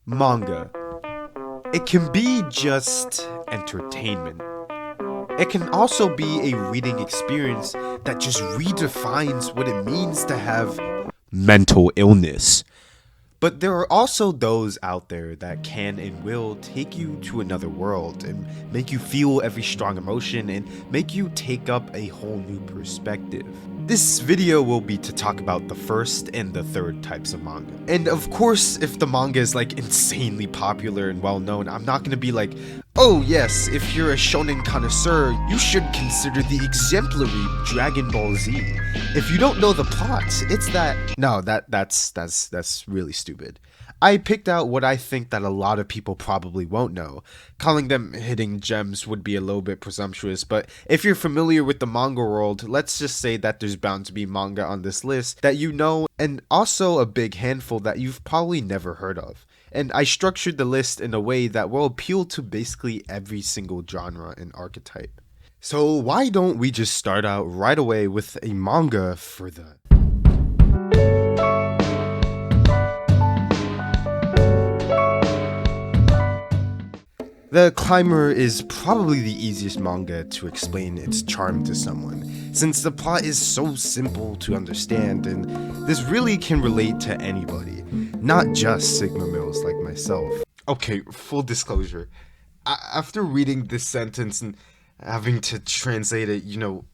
Manga. It can be just entertainment. It can also be a reading experience that just redefines what it means to have mental illness. But there are also those out there that can and will take you to another world and make you feel every strong emotion and make you take up a whole new perspective. This video will be to talk about the first and the third types of manga. And of course, if the manga is like insanely popular and well known, I'm not gonna be like, oh yes, if you're a shonen connoisseur, you should consider the exemplary Dragon Ball Z. If you don't know the plot, it's that... No, that's really stupid. I picked out what I think that a lot of people probably won't know. Calling them hidden gems would be a little bit presumptuous, but if you're familiar with the manga world, let's just say that there's bound to be manga on this list that you know, and also a big handful that you've probably never heard of. And I structured the list in a way that will appeal to basically every single genre and archetype. So why don't we just start out right away with a manga for the... The Climber is probably the easiest manga to explain its charm to someone, since the plot is so simple to understand and this really can relate to anybody, not just Sigma males like myself. Okay, full disclosure, after reading this sentence and having to translate it,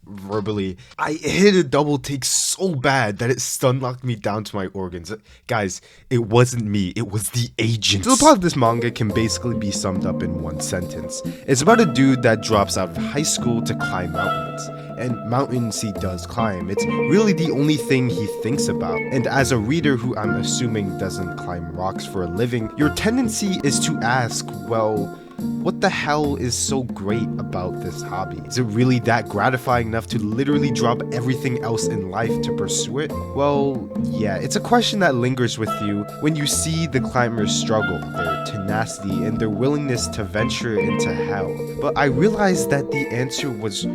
verbally, I hit a double take so bad that it stun locked me down to my organs. Guys, it wasn't me, it was the agents. So the plot of this manga can basically be summed up in one sentence. It's about a dude that drops out of high school to climb mountains. And mountains he does climb. It's really the only thing he thinks about. And as a reader who I'm assuming doesn't climb rocks for a living, your tendency is to ask, well, what the hell is so great about this hobby? Is it really that gratifying enough to literally drop everything else in life to pursue it? Well, yeah, it's a question that lingers with you when you see the climbers struggle, their tenacity, and their willingness to venture into hell. But I realized that the answer was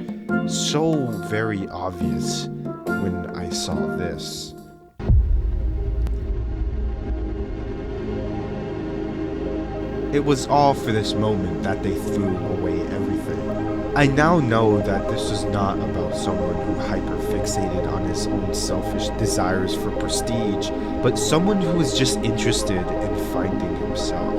so very obvious when I saw this. It was all for this moment that they threw away everything. I now know that this is not about someone who hyper-fixated on his own selfish desires for prestige, but someone who is just interested in finding himself,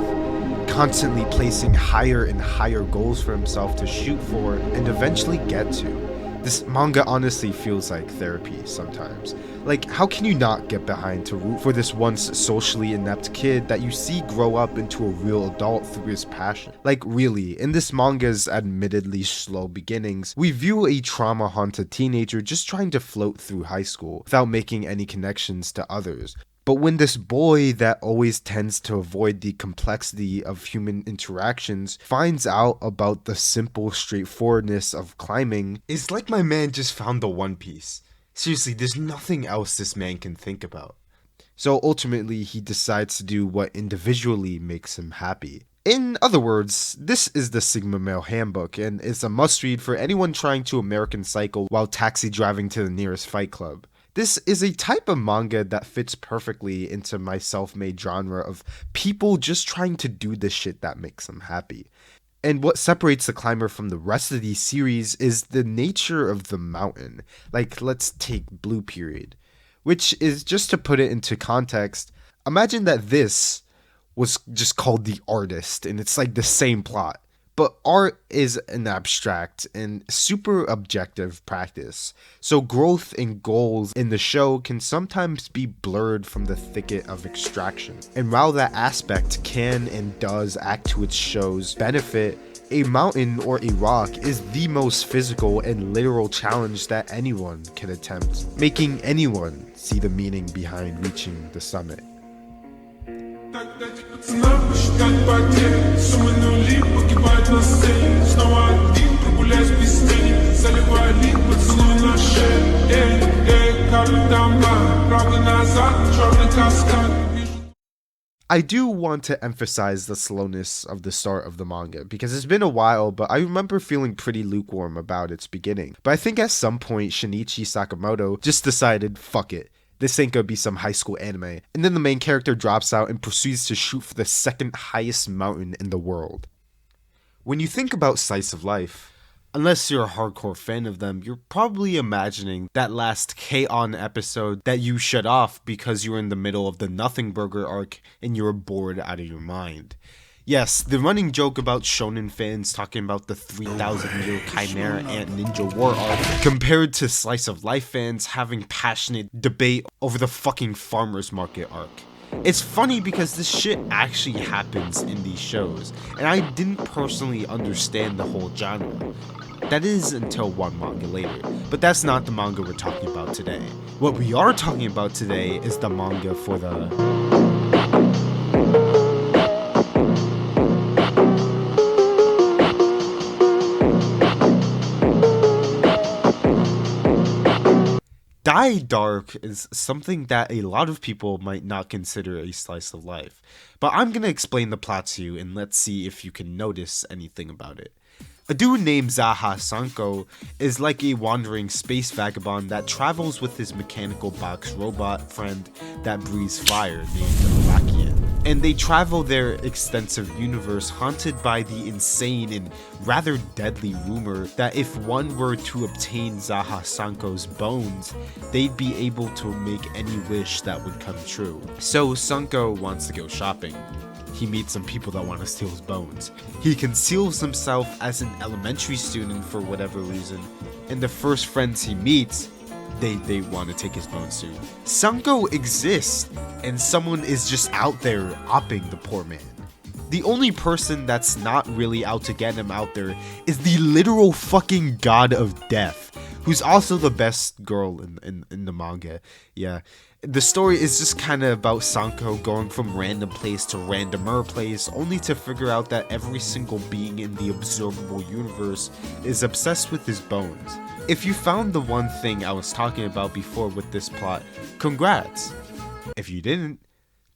constantly placing higher and higher goals for himself to shoot for and eventually get to. This manga honestly feels like therapy sometimes. Like, how can you not get behind to root for this once socially inept kid that you see grow up into a real adult through his passion? Like, really, in this manga's admittedly slow beginnings, we view a trauma-haunted teenager just trying to float through high school without making any connections to others. But when this boy that always tends to avoid the complexity of human interactions finds out about the simple straightforwardness of climbing, it's like my man just found the One Piece. Seriously, there's nothing else this man can think about. So ultimately, he decides to do what individually makes him happy. In other words, this is the Sigma Male Handbook, and it's a must-read for anyone trying to American Cycle while taxi driving to the nearest fight club. This is a type of manga that fits perfectly into my self-made genre of people just trying to do the shit that makes them happy. And what separates the Climber from the rest of these series is the nature of the mountain. Like, let's take Blue Period, which is, just to put it into context, imagine that this was just called The Artist, and it's like the same plot. But art is an abstract and super objective practice, so growth and goals in the show can sometimes be blurred from the thicket of extraction. And while that aspect can and does act to its show's benefit, a mountain or a rock is the most physical and literal challenge that anyone can attempt, making anyone see the meaning behind reaching the summit. I do want to emphasize the slowness of the start of the manga, because it's been a while, but I remember feeling pretty lukewarm about its beginning. But I think at some point Shinichi Sakamoto just decided, fuck it. this ain't gonna be some high school anime. And then the main character drops out and proceeds to shoot for the second highest mountain in the world. When you think about slice of life, unless you're a hardcore fan of them, you're probably imagining that last K-On! Episode that you shut off because you were in the middle of the Nothing Burger arc and you were bored out of your mind. Yes, the running joke about shonen fans talking about the 3,000-year Chimera Ant Ninja War arc compared to slice of life fans having passionate debate over the fucking farmer's market arc. It's funny because this shit actually happens in these shows, and I didn't personally understand the whole genre. That is until one manga later, but that's not the manga we're talking about today. What we are talking about today is the manga for the Dai Dark is something that a lot of people might not consider a slice of life, but I'm gonna explain the plot to you and let's see if you can notice anything about it. A dude named Zaha Sanko is like a wandering space vagabond that travels with his mechanical box robot friend that breathes fire named Playin. And they travel their extensive universe haunted by the insane and rather deadly rumor that if one were to obtain Zaha Sanko's bones, they'd be able to make any wish that would come true. So Sanko wants to go shopping. He meets some people that want to steal his bones. He conceals himself as an elementary student for whatever reason, and the first friends he meets, they want to take his bones too. Sanko exists, and someone is just out there opping the poor man. The only person that's not really out to get him out there is the literal fucking god of death, who's also the best girl in the manga. Yeah. The story is just kind of about Sanko going from random place to randomer place, only to figure out that every single being in the observable universe is obsessed with his bones. If you found the one thing I was talking about before with this plot, congrats. If you didn't,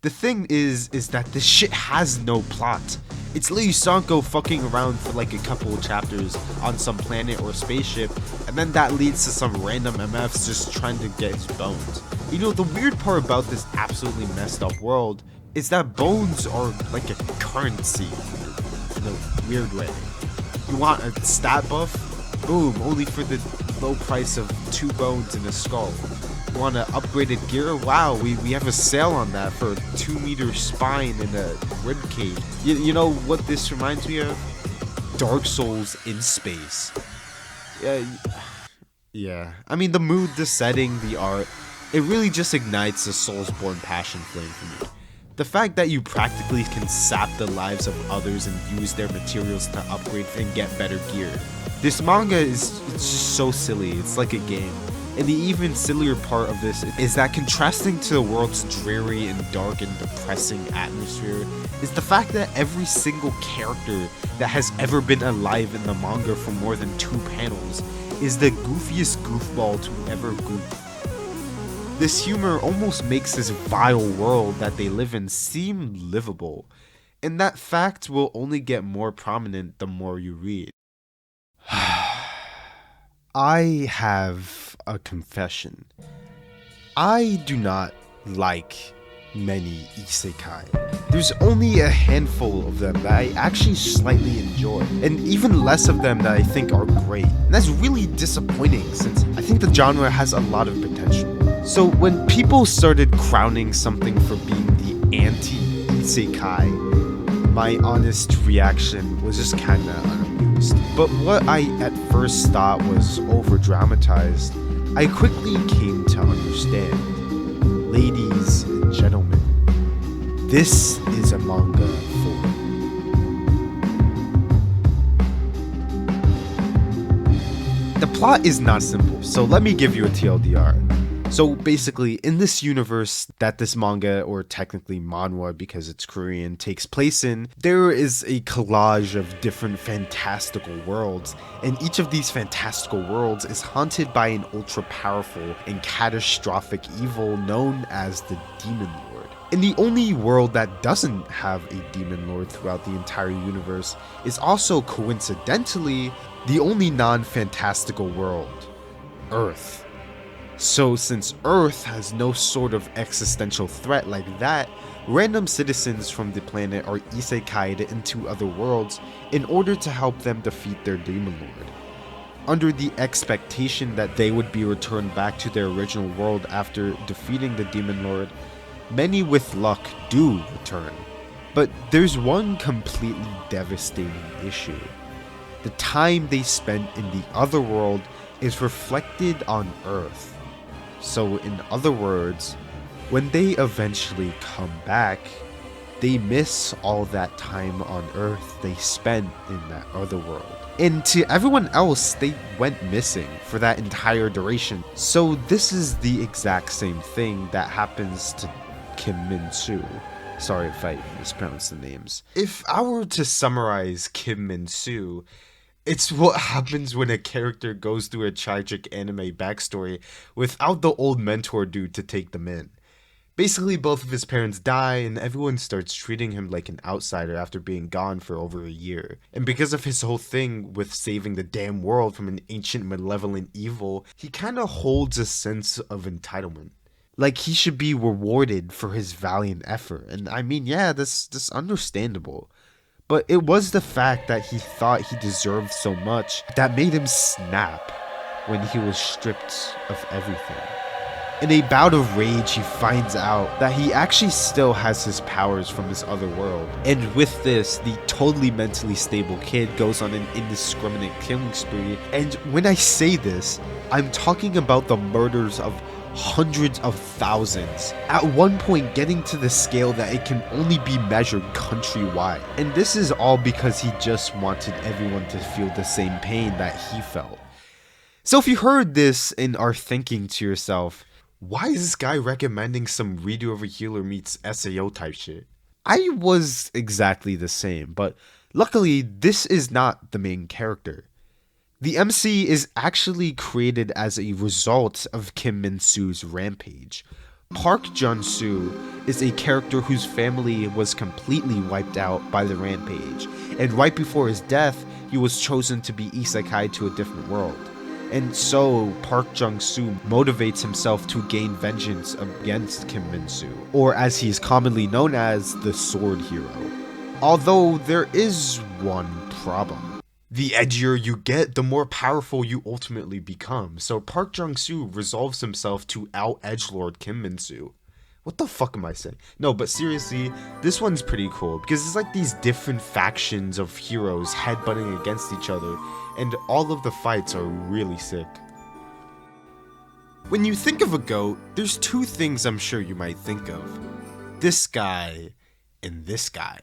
the thing is that this shit has no plot. It's literally Sanko fucking around for like a couple of chapters on some planet or spaceship, and then that leads to some random MFs just trying to get his bones. You know, the weird part about this absolutely messed up world is that bones are like a currency in a weird way. You want a stat buff? Boom, only for the low price of 2 bones and a skull. You want an upgraded gear? Wow, we have a sale on that for a 2-meter spine and a ribcage. You know what this reminds me of? Dark Souls in space. Yeah. I mean, the mood, the setting, the art, it really just ignites the Soulsborne passion flame for me. The fact that you practically can sap the lives of others and use their materials to upgrade and get better gear. This manga it's just so silly, it's like a game. And the even sillier part of this is that contrasting to the world's dreary and dark and depressing atmosphere is the fact that every single character that has ever been alive in the manga for more than 2 panels is the goofiest goofball to ever goof. This humor almost makes this vile world that they live in seem livable, and that fact will only get more prominent the more you read. I have a confession. I do not like many isekai. There's only a handful of them that I actually slightly enjoy, and even less of them that I think are great. And that's really disappointing since I think the genre has a lot of potential. So when people started crowning something for being the anti-isekai, my honest reaction was just kinda unamused. But what I at first thought was over-dramatized, I quickly came to understand. Ladies and gentlemen, this is a manga for... The plot is not simple, so let me give you a TLDR. So basically, in this universe that this manga, or technically manhwa because it's Korean, takes place in, there is a collage of different fantastical worlds, and each of these fantastical worlds is haunted by an ultra-powerful and catastrophic evil known as the Demon Lord. And the only world that doesn't have a Demon Lord throughout the entire universe is also coincidentally the only non-fantastical world, Earth. So since Earth has no sort of existential threat like that, random citizens from the planet are isekai'd into other worlds in order to help them defeat their demon lord, under the expectation that they would be returned back to their original world after defeating the demon lord. Many with luck do return, but there's one completely devastating issue. The time they spent in the other world is reflected on Earth. So in other words, when they eventually come back, they miss all that time on Earth they spent in that other world. And to everyone else, they went missing for that entire duration. So this is the exact same thing that happens to Kim Min-soo. Sorry if I mispronounced the names. If I were to summarize Kim Min-soo, it's what happens when a character goes through a tragic anime backstory without the old mentor dude to take them in. Basically, both of his parents die, and everyone starts treating him like an outsider after being gone for over a year. And because of his whole thing with saving the damn world from an ancient malevolent evil, he kinda holds a sense of entitlement. Like he should be rewarded for his valiant effort. And I mean, yeah, that's understandable. But it was the fact that he thought he deserved so much that made him snap when he was stripped of everything. In a bout of rage, he finds out that he actually still has his powers from his other world. And with this, the totally mentally stable kid goes on an indiscriminate killing spree. And when I say this, I'm talking about the murders of hundreds of thousands, at one point getting to the scale that it can only be measured countrywide. And this is all because he just wanted everyone to feel the same pain that he felt. So if you heard this and are thinking to yourself, why is this guy recommending some redo over healer meets SAO type shit? I was exactly the same, but luckily this is not the main character. The MC is actually created as a result of Kim Min-soo's rampage. Park Jun-soo is a character whose family was completely wiped out by the rampage, and right before his death, he was chosen to be isekai to a different world. And so, Park Jung-soo motivates himself to gain vengeance against Kim Min-soo, or as he is commonly known as, the Sword Hero. Although there is one problem. The edgier you get, the more powerful you ultimately become. So Park Jung-soo resolves himself to out-edgelord Kim Min-soo. What the fuck am I saying? No, but seriously, this one's pretty cool because it's like these different factions of heroes headbutting against each other, and all of the fights are really sick. When you think of a goat, there's two things I'm sure you might think of. This guy and this guy.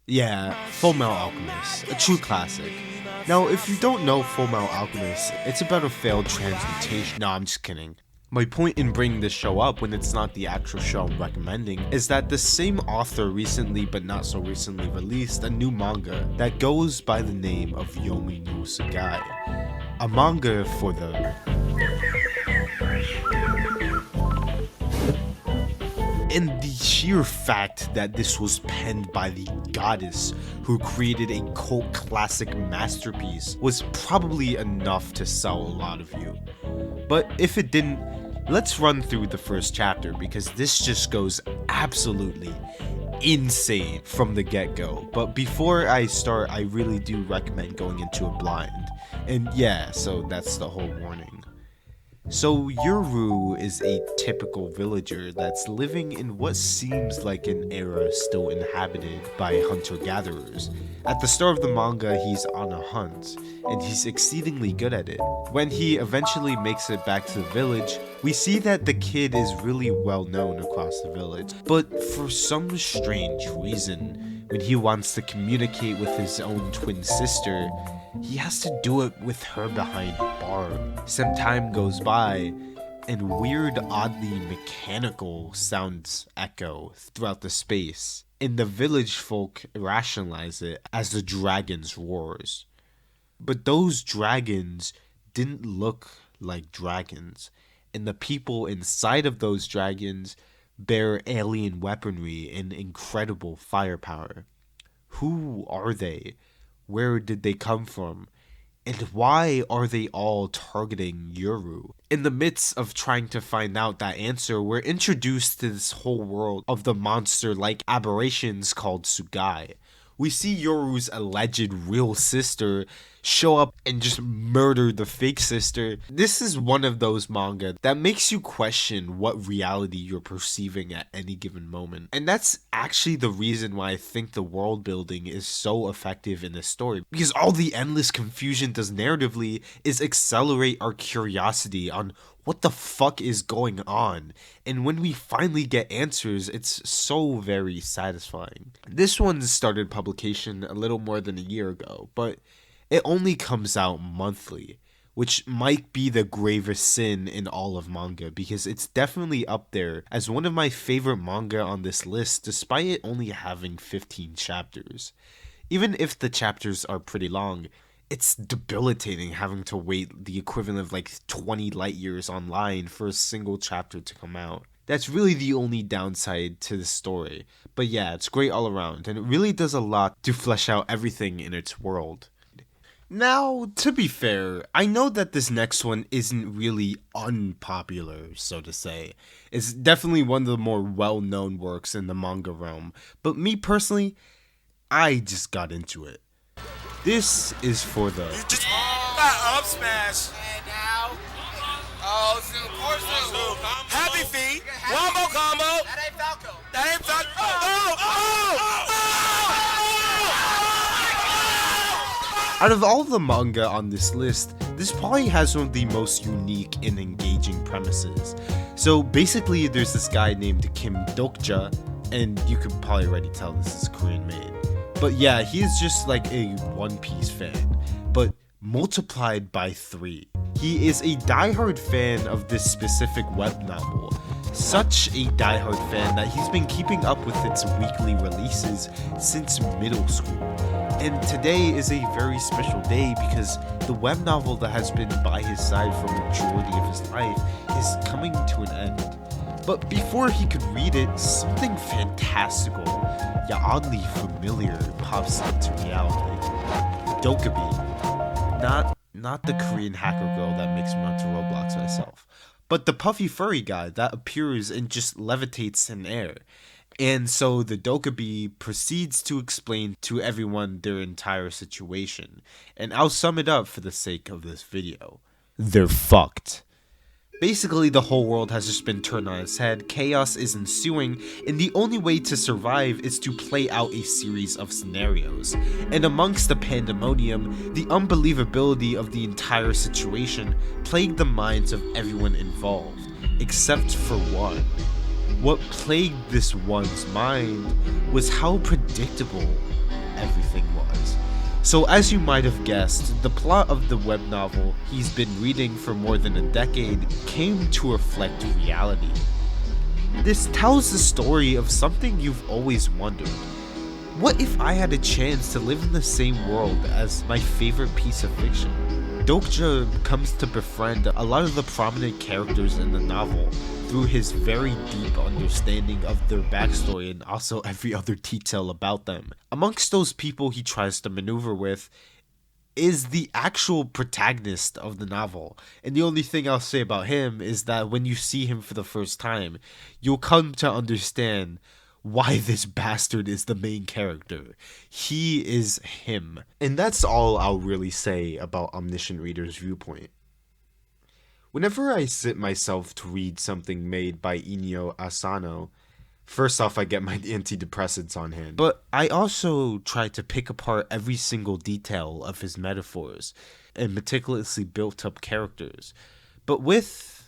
Yeah, Fullmetal Alchemist, a true classic. Now, if you don't know Fullmetal Alchemist, it's about a failed transmutation. No, I'm just kidding. My point in bringing this show up when it's not the actual show I'm recommending is that the same author recently but not so recently released a new manga that goes by the name of Yomi no Tsugai, a manga for the And the sheer fact that this was penned by the goddess who created a cult classic masterpiece was probably enough to sell a lot of you. But if it didn't, let's run through the first chapter because this just goes absolutely insane from the get-go. But before I start, I really do recommend going into it blind. And yeah, so that's the whole warning. So Yuru is a typical villager that's living in what seems like an era still inhabited by hunter-gatherers. At the start of the manga, he's on a hunt, and he's exceedingly good at it. When he eventually makes it back to the village, we see that the kid is really well known across the village, but for some strange reason, when he wants to communicate with his own twin sister, he has to do it with her behind bars. Some time goes by, and weird, oddly mechanical sounds echo throughout the space, and the village folk rationalize it as the dragon's roars. But those dragons didn't look like dragons, and the people inside of those dragons bear alien weaponry and incredible firepower. Who are they? Where did they come from? And why are they all targeting Yoru? In the midst of trying to find out that answer, we're introduced to this whole world of the monster-like aberrations called Tsugai. We see Yoru's alleged real sister show up and just murder the fake sister. This is one of those manga that makes you question what reality you're perceiving at any given moment. And that's actually the reason why I think the world building is so effective in this story. Because all the endless confusion does narratively is accelerate our curiosity on what the fuck is going on. And when we finally get answers, it's so very satisfying. This one started publication a little more than a year ago, but it only comes out monthly, which might be the gravest sin in all of manga, because it's definitely up there as one of my favorite manga on this list, despite it only having 15 chapters. Even if the chapters are pretty long, it's debilitating having to wait the equivalent of like 20 light years online for a single chapter to come out. That's really the only downside to the story. But yeah, it's great all around, and it really does a lot to flesh out everything in its world. Now, to be fair, I know that this next one isn't really unpopular, so to say. It's definitely one of the more well-known works in the manga realm, but me personally, I just got into it. This is for the... You just got up smash. And now... Oh, Zoo, poor Zoo. Happy feet. Wombo combo. That ain't Falco. That ain't Falco. Out of all the manga on this list, this probably has one of the most unique and engaging premises. So basically, there's this guy named Kim Dokja, and you could probably already tell this is Korean made. But yeah, he is just like a One Piece fan, but multiplied by 3. He is a diehard fan of this specific web novel. Such a diehard fan that he's been keeping up with its weekly releases since middle school. And today is a very special day because the web novel that has been by his side for a majority of his life is coming to an end. But before he could read it, something fantastical, yet oddly familiar, pops into reality. Dokkaebi. Not the Korean hacker girl that makes me run to Roblox myself, but the puffy furry guy that appears and just levitates in air. And so the Dokkaebi proceeds to explain to everyone their entire situation. And I'll sum it up for the sake of this video. They're fucked. Basically, the whole world has just been turned on its head, chaos is ensuing, and the only way to survive is to play out a series of scenarios. And amongst the pandemonium, the unbelievability of the entire situation plagued the minds of everyone involved, except for one. What plagued this one's mind was how predictable everything was. So as you might have guessed, the plot of the web novel he's been reading for more than a decade came to reflect reality. This tells the story of something you've always wondered. What if I had a chance to live in the same world as my favorite piece of fiction? Dokja comes to befriend a lot of the prominent characters in the novel through his very deep understanding of their backstory and also every other detail about them. Amongst those people he tries to maneuver with is the actual protagonist of the novel. And the only thing I'll say about him is that when you see him for the first time, you'll come to understand why this bastard is the main character. He is him. And that's all I'll really say about Omniscient Reader's Viewpoint. Whenever I sit myself to read something made by Inyo Asano, first off I get my antidepressants on hand, but I also try to pick apart every single detail of his metaphors and meticulously built up characters. But with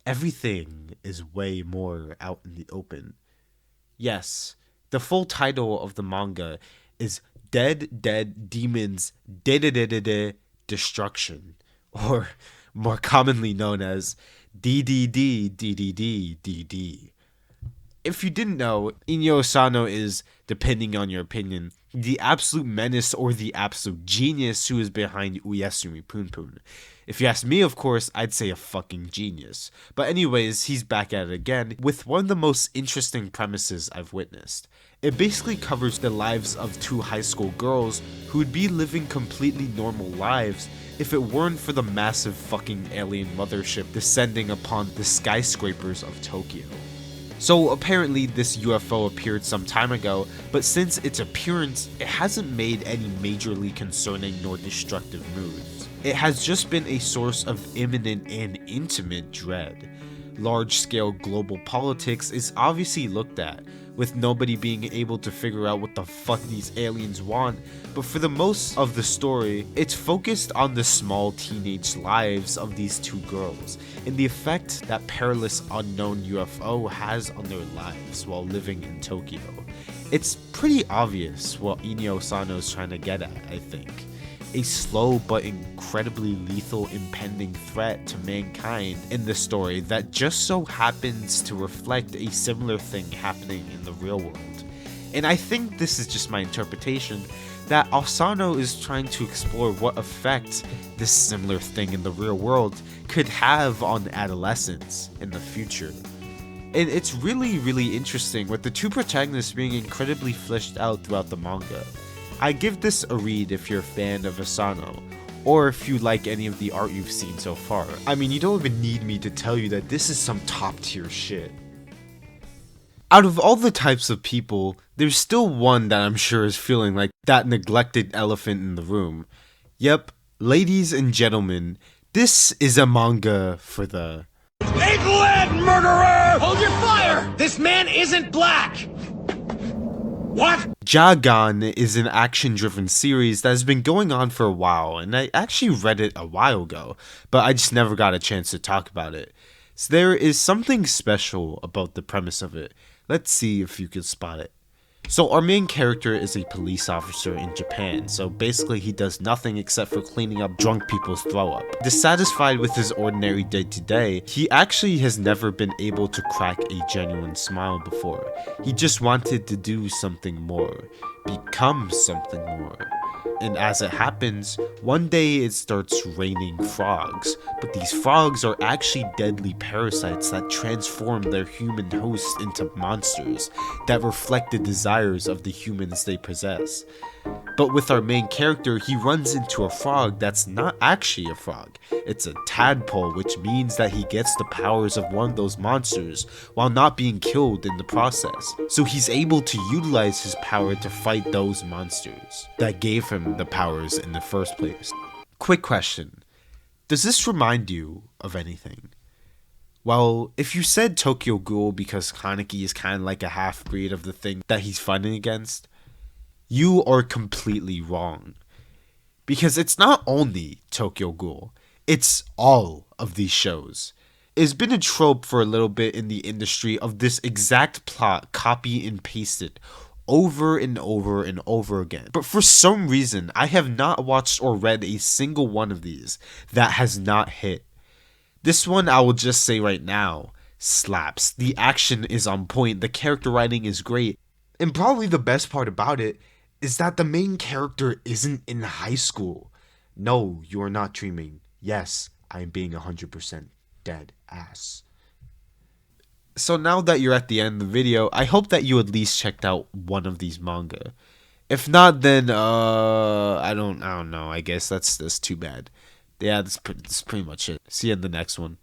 everything is way more out in the open. Yes, the full title of the manga is Dead Demons DeDeDeDeDeDe Destruction, or more commonly known as DeDeDeDeDeDe. If you didn't know, Inyo Asano is, depending on your opinion, the absolute menace or the absolute genius who is behind Uyesumi Punpun. If you ask me, of course, I'd say a fucking genius. But anyways, he's back at it again with one of the most interesting premises I've witnessed. It basically covers the lives of two high school girls who would be living completely normal lives if it weren't for the massive fucking alien mothership descending upon the skyscrapers of Tokyo. So apparently this UFO appeared some time ago, but since its appearance, it hasn't made any majorly concerning nor destructive moves. It has just been a source of imminent and intimate dread. Large-scale global politics is obviously looked at, with nobody being able to figure out what the fuck these aliens want, but for the most of the story, it's focused on the small teenage lives of these two girls, and the effect that perilous unknown UFO has on their lives while living in Tokyo. It's pretty obvious what Inyo Sano's trying to get at, I think. A slow but incredibly lethal impending threat to mankind in the story that just so happens to reflect a similar thing happening in the real world. And I think this is just my interpretation, that Asano is trying to explore what effect this similar thing in the real world could have on adolescents in the future. And it's really interesting, with the two protagonists being incredibly fleshed out throughout the manga. I give this a read if you're a fan of Asano, or if you like any of the art you've seen so far. I mean, you don't even need me to tell you that this is some top tier shit. Out of all the types of people, there's still one that I'm sure is feeling like that neglected elephant in the room. Yep, ladies and gentlemen, this is a manga for the Egg-led murderer! Hold your fire! This man isn't black! What? Jagaaaan is an action-driven series that has been going on for a while, and I actually read it a while ago, but I just never got a chance to talk about it. So there is something special about the premise of it. Let's see if you can spot it. So our main character is a police officer in Japan, so basically he does nothing except for cleaning up drunk people's throw up. Dissatisfied with his ordinary day-to-day, he actually has never been able to crack a genuine smile before. He just wanted to do something more, become something more. And as it happens, one day it starts raining frogs, but these frogs are actually deadly parasites that transform their human hosts into monsters that reflect the desires of the humans they possess. But with our main character, he runs into a frog that's not actually a frog. It's a tadpole, which means that he gets the powers of one of those monsters while not being killed in the process. So he's able to utilize his power to fight those monsters that gave him the powers in the first place. Quick question. Does this remind you of anything? Well, if you said Tokyo Ghoul because Kaneki is kind of like a half-breed of the thing that he's fighting against, you are completely wrong. Because it's not only Tokyo Ghoul, it's all of these shows. It's been a trope for a little bit in the industry of this exact plot copy and pasted over and over and over again. But for some reason, I have not watched or read a single one of these that has not hit. This one, I will just say right now, slaps. The action is on point, the character writing is great, and probably the best part about it is that the main character isn't in high school. No, you are not dreaming. Yes, I am being 100% dead ass. So now that you're at the end of the video, I hope that you at least checked out one of these manga. If not, then I don't know. I guess that's too bad. Yeah, that's pretty much it. See you in the next one.